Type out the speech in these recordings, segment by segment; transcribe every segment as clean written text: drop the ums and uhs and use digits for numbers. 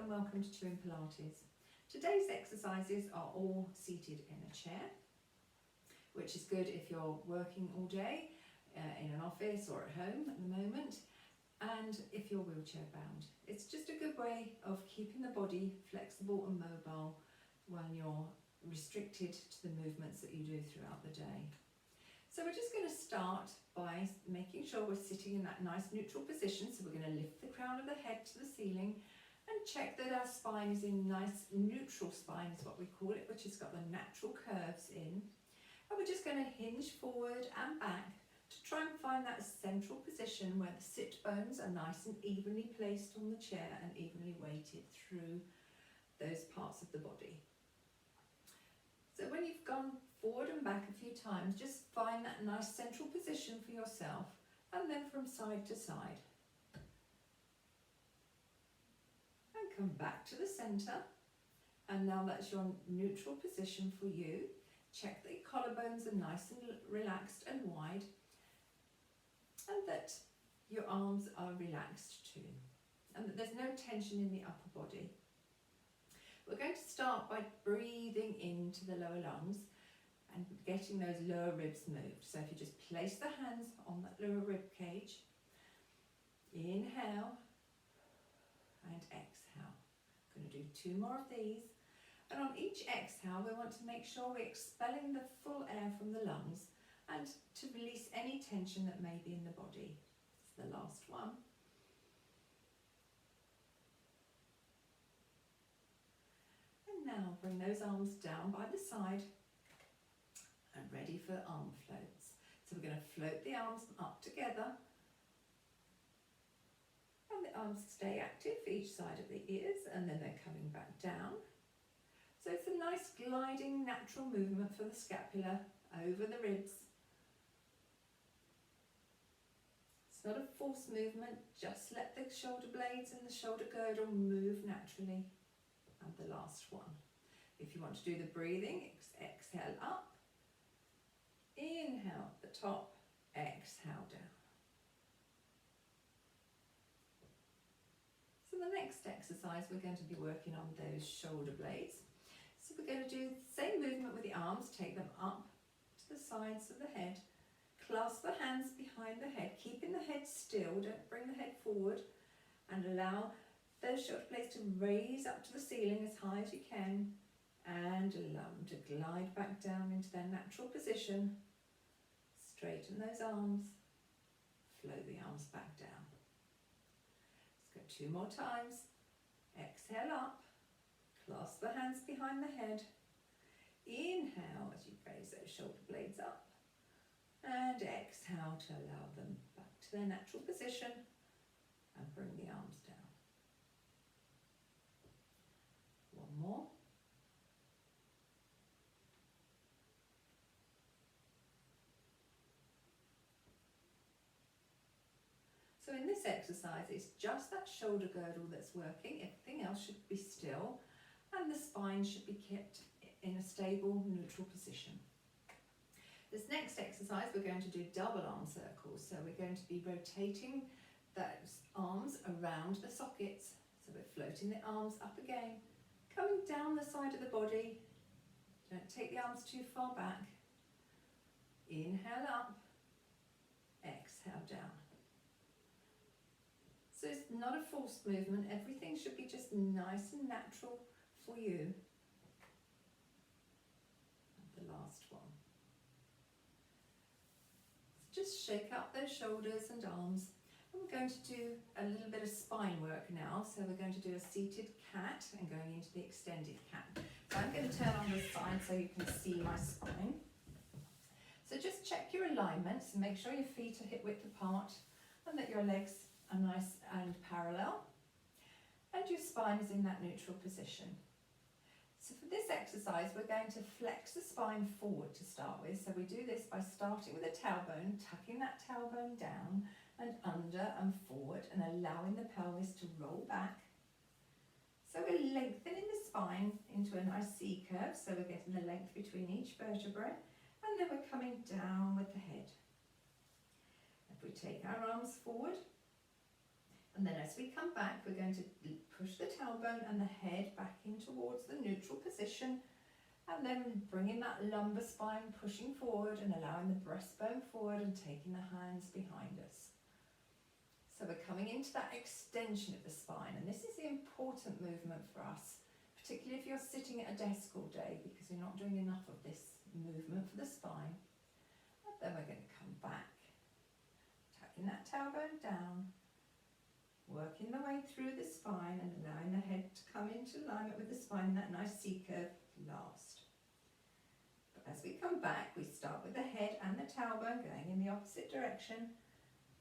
and welcome to Chewing Pilates. Today's exercises are all seated in a chair, which is good if you're working all day in an office or at home at the moment, and if you're wheelchair bound. It's just a good way of keeping the body flexible and mobile when you're restricted to the movements that you do throughout the day. So we're just going to start by making sure we're sitting in that nice neutral position. So we're going to lift the crown of the head to the ceiling and check that our spine is in nice neutral spine is what we call it, which has got the natural curves in. And we're just going to hinge forward and back to try and find that central position where the sit bones are nice and evenly placed on the chair and evenly weighted through those parts of the body. So when you've gone forward and back a few times, just find that nice central position for yourself and then from side to side. And come back to the centre, and now that's your neutral position for you. Check that your collarbones are nice and relaxed and wide, and that your arms are relaxed too, and that there's no tension in the upper body. We're going to start by breathing into the lower lungs and getting those lower ribs moved. So if you just place the hands on that lower rib cage, inhale and exhale. I'm going to do 2 more of these. And on each exhale, we want to make sure we're expelling the full air from the lungs and to release any tension that may be in the body. This is the last one. Now bring those arms down by the side and ready for arm floats. So we're going to float the arms up together, and the arms stay active for each side of the ears, and then they're coming back down. So it's a nice gliding natural movement for the scapula over the ribs. It's not a forced movement, just let the shoulder blades and the shoulder girdle move naturally. And the last one. If you want to do the breathing, exhale up, inhale at the top, exhale down. So the next exercise, we're going to be working on those shoulder blades. So we're going to do the same movement with the arms, take them up to the sides of the head, clasp the hands behind the head, keeping the head still, don't bring the head forward, and allow those shoulder blades to raise up to the ceiling as high as you can, and allow them to glide back down into their natural position. Straighten those arms, float the arms back down. Let's go 2 more times. Exhale up, clasp the hands behind the head. Inhale as you raise those shoulder blades up, and exhale to allow them back to their natural position and bring the arms down. One more. So in this exercise, it's just that shoulder girdle that's working. Everything else should be still, and the spine should be kept in a stable, neutral position. This next exercise, we're going to do double arm circles. So we're going to be rotating those arms around the sockets. So we're floating the arms up again, coming down the side of the body. Don't take the arms too far back. Inhale up, exhale down. So it's not a forced movement. Everything should be just nice and natural for you. And the last one. So just shake up those shoulders and arms. We're going to do a little bit of spine work now. So we're going to do a seated cat and going into the extended cat. So I'm going to turn on the side so you can see my spine. So just check your alignments and make sure your feet are hip width apart and that your legs are nice and parallel and your spine is in that neutral position. So for this exercise, we're going to flex the spine forward to start with. So we do this by starting with a tailbone, tucking that tailbone down and under and forward and allowing the pelvis to roll back. So we're lengthening the spine into a nice C curve, so we're getting the length between each vertebrae, and then we're coming down with the head. If we take our arms forward And then as we come back, we're going to push the tailbone and the head back in towards the neutral position, and then bringing that lumbar spine pushing forward and allowing the breastbone forward and taking the hands behind us. So we're coming into that extension of the spine, and this is the important movement for us, particularly if you're sitting at a desk all day, because you're not doing enough of this movement for the spine. And then we're going to come back, tucking that tailbone down, working the way through the spine and allowing the head to come into alignment with the spine, that nice C curve last. But as we come back, we start with the head and the tailbone going in the opposite direction,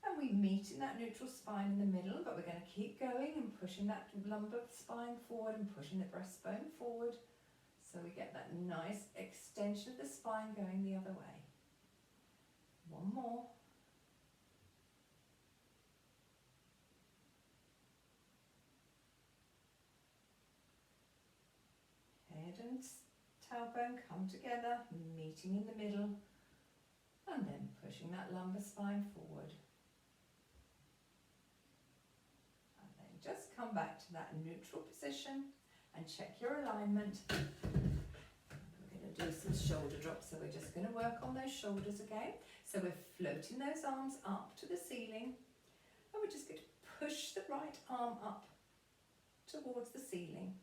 and we meet in that neutral spine in the middle, but we're going to keep going and pushing that lumbar spine forward and pushing the breastbone forward, so we get that nice extension of the spine going the other way. One more. Head and tailbone come together, meeting in the middle, and then pushing that lumbar spine forward. And then just come back to that neutral position and check your alignment. We're going to do some shoulder drops, so we're just going to work on those shoulders again. So we're floating those arms up to the ceiling, and we're just going to push the right arm up towards the ceiling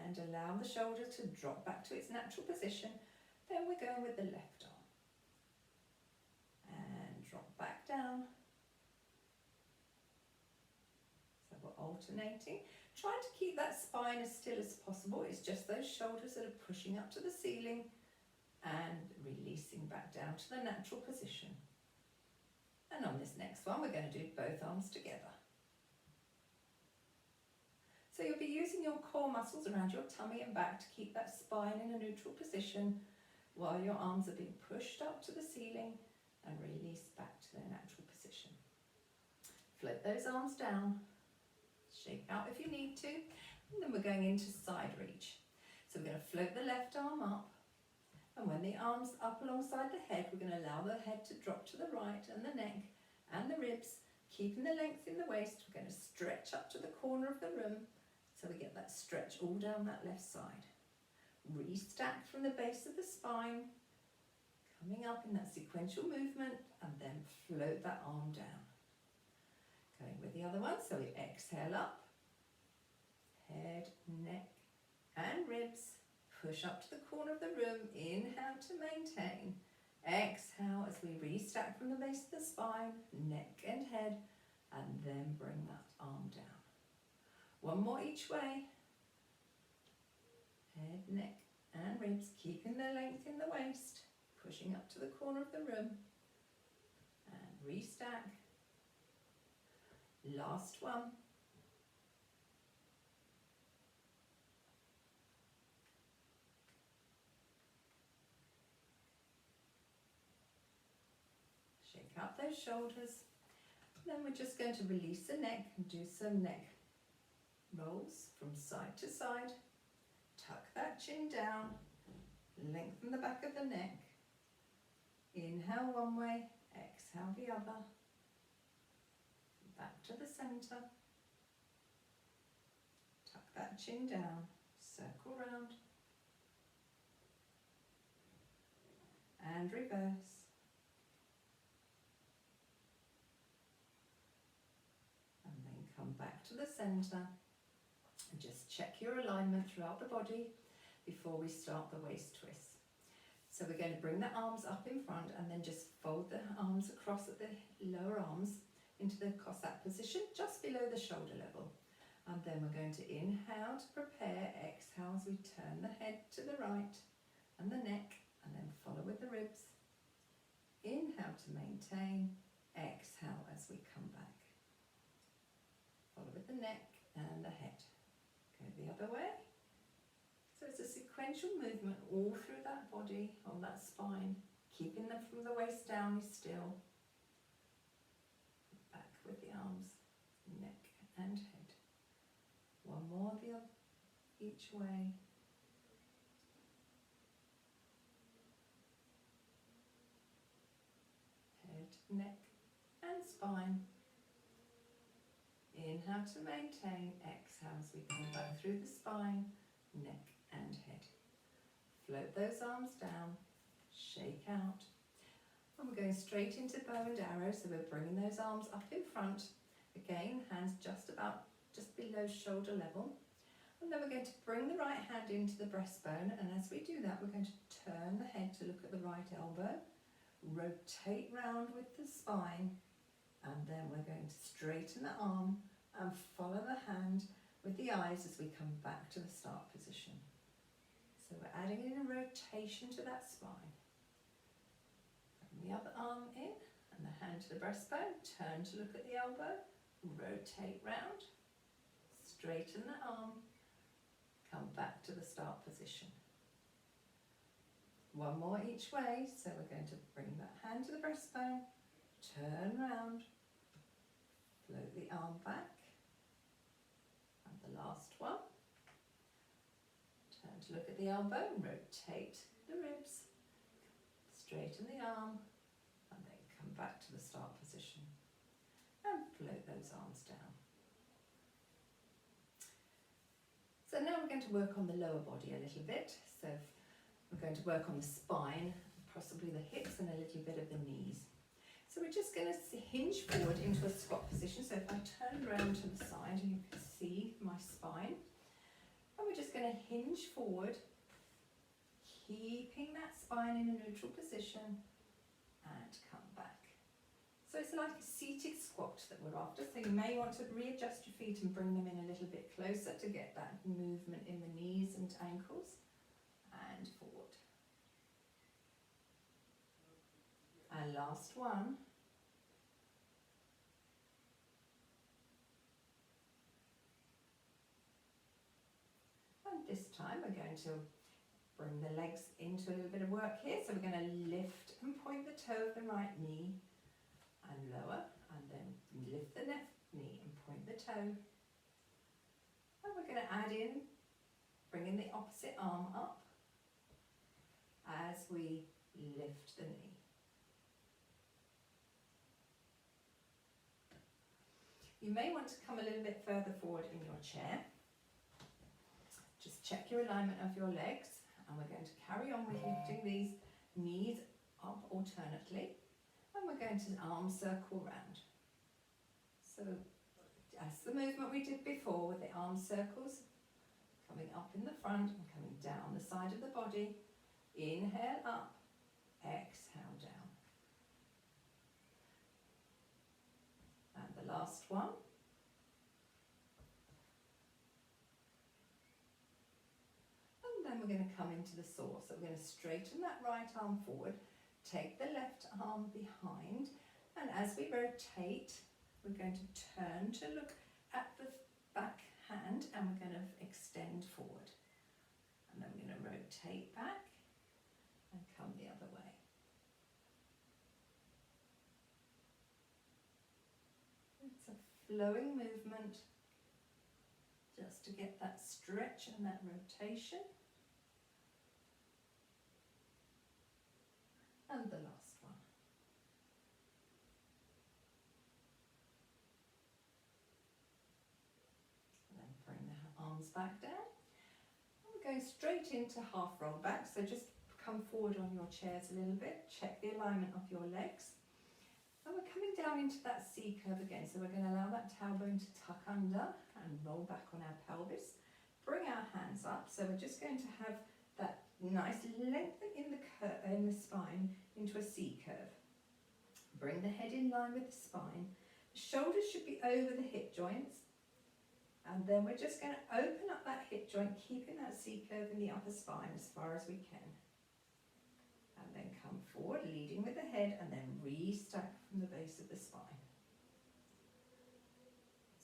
and allow the shoulder to drop back to its natural position. Then we're going with the left arm and drop back down. So we're alternating, trying to keep that spine as still as possible. It's just those shoulders that are pushing up to the ceiling and releasing back down to the natural position. And on this next one, we're going to do both arms together. So you'll be using your core muscles around your tummy and back to keep that spine in a neutral position while your arms are being pushed up to the ceiling and released back to their natural position. Float those arms down, shake out if you need to, and then we're going into side reach. So we're going to float the left arm up, and when the arm's up alongside the head, we're going to allow the head to drop to the right and the neck and the ribs, keeping the length in the waist. We're going to stretch up to the corner of the room, so we get that stretch all down that left side. Restack from the base of the spine, coming up in that sequential movement, and then float that arm down. Going with the other one, so we exhale up, head, neck and ribs, push up to the corner of the room, inhale to maintain, exhale as we restack from the base of the spine, neck and head, and then bring that arm down. One more each way, head, neck and ribs, keeping the length in the waist, pushing up to the corner of the room, and restack. Last one. Shake out those shoulders. Then we're just going to release the neck and do some neck rolls from side to side. Tuck that chin down, lengthen the back of the neck. Inhale one way, exhale the other. Back to the center. Tuck that chin down, circle round. And reverse. And then come back to the center. And just check your alignment throughout the body before we start the waist twist. So we're going to bring the arms up in front and then just fold the arms across at the lower arms into the Cossack position just below the shoulder level. And then we're going to inhale to prepare, exhale as we turn the head to the right and the neck, and then follow with the ribs. Inhale to maintain, exhale as we come back. Follow with the neck and the head. Go the other way. So it's a sequential movement all through that body, on that spine, keeping them from the waist down is still. Back with the arms, neck and head. One more the other, each way. Head, neck and spine. Inhale to maintain, exhale as we come back through the spine, neck and head. Float those arms down, shake out. And we're going straight into bow and arrow, so we're bringing those arms up in front. Again, hands just below shoulder level. And then we're going to bring the right hand into the breastbone, and as we do that, we're going to turn the head to look at the right elbow, rotate round with the spine, and then we're going to straighten the arm and follow the hand with the eyes as we come back to the start position. So we're adding in a rotation to that spine. Bring the other arm in and the hand to the breastbone, turn to look at the elbow, rotate round, straighten the arm, come back to the start position. One more each way, so we're going to bring that hand to the breastbone, turn round, float the arm back, and the last one. Turn to look at the elbow, rotate the ribs, straighten the arm, and then come back to the start position, and float those arms down. So now we're going to work on the lower body a little bit. So we're going to work on the spine, possibly the hips and a little bit of the knees. So we're just going to hinge forward into a squat position. So if I turn around to the side, you can see my spine. And we're just going to hinge forward, keeping that spine in a neutral position, and come back. So it's like a seated squat that we're after. So you may want to readjust your feet and bring them in a little bit closer to get that movement in the knees and ankles, and forward. And last one. And this time we're going to bring the legs into a little bit of work here. So we're going to lift and point the toe of the right knee and lower, and then lift the left knee and point the toe. And we're going to add in, bringing the opposite arm up as we lift the knee. You may want to come a little bit further forward in your chair. Just check your alignment of your legs, and we're going to carry on with lifting these knees up alternately, and we're going to arm circle round. So that's the movement we did before with the arm circles, coming up in the front and coming down the side of the body. Inhale up, exhale down. And the last one. And then we're going to come into the saw. So we're going to straighten that right arm forward, take the left arm behind, and as we rotate, we're going to turn to look at the back hand, and we're going to extend forward. And then we're going to rotate back and come the other way. It's a flowing movement just to get that stretch and that rotation. And the last one. And then bring the arms back down. And we're going straight into half roll back, so just come forward on your chairs a little bit, check the alignment of your legs. And we're coming down into that C curve again, so we're going to allow that tailbone to tuck under and roll back on our pelvis. Bring our hands up, so we're just going to have that nice lengthen in the spine into a C curve. Bring the head in line with the spine. The shoulders should be over the hip joints. And then we're just going to open up that hip joint, keeping that C curve in the upper spine as far as we can. And then come forward, leading with the head, and then restack from the base of the spine.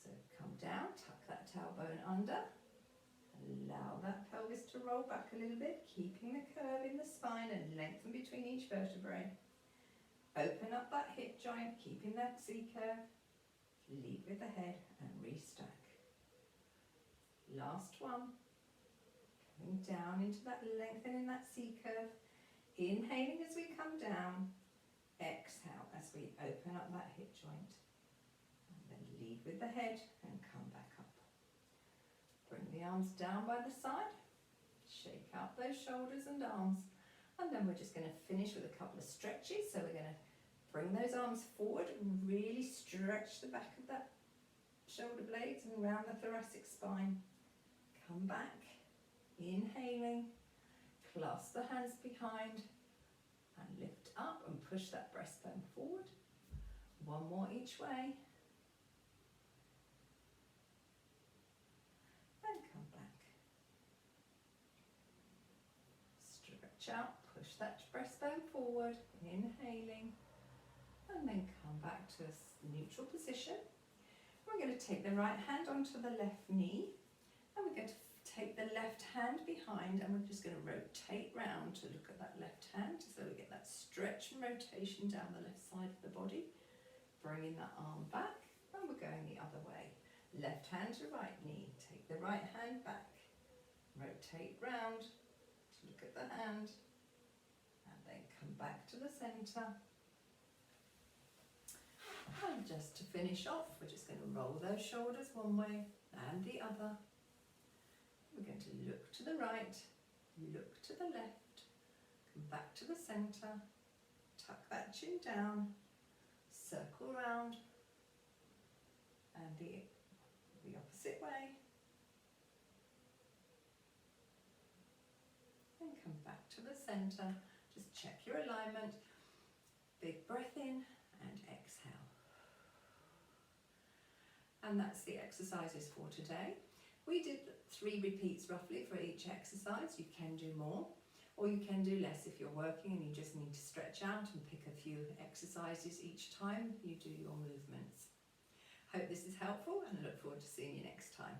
So come down, tuck that tailbone under. Allow that pelvis to roll back a little bit, keeping the curve in the spine and lengthen between each vertebrae. Open up that hip joint, keeping that C curve. Lead with the head and restack. Last one. Coming down into that lengthen in that C curve. Inhaling as we come down. Exhale as we open up that hip joint. And then lead with the head and come the arms down by the side. Shake out those shoulders and arms. And then we're just going to finish with a couple of stretches. So we're going to bring those arms forward and really stretch the back of that shoulder blades and around the thoracic spine. Come back, inhaling, clasp the hands behind and lift up and push that breastbone forward. One more each way. And come back. Stretch out, push that breastbone forward, inhaling, and then come back to a neutral position. We're going to take the right hand onto the left knee, and we're going to take the left hand behind, and we're just going to rotate round to look at that left hand, so we get that stretch and rotation down the left side of the body. Bringing that arm back, and we're going the other way. Left hand to right knee, take the right hand back, rotate round to look at the hand, and then come back to the centre. And just to finish off, we're just going to roll those shoulders one way and the other. We're going to look to the right, look to the left, come back to the centre, tuck that chin down, circle round, and the opposite way, and come back to the centre. Just check your alignment. Big breath in and exhale. And that's the exercises for today. We did 3 repeats roughly for each exercise. You can do more, or you can do less if you're working and you just need to stretch out and pick a few exercises each time you do your movements. Hope this is helpful, and I look forward to seeing you next time.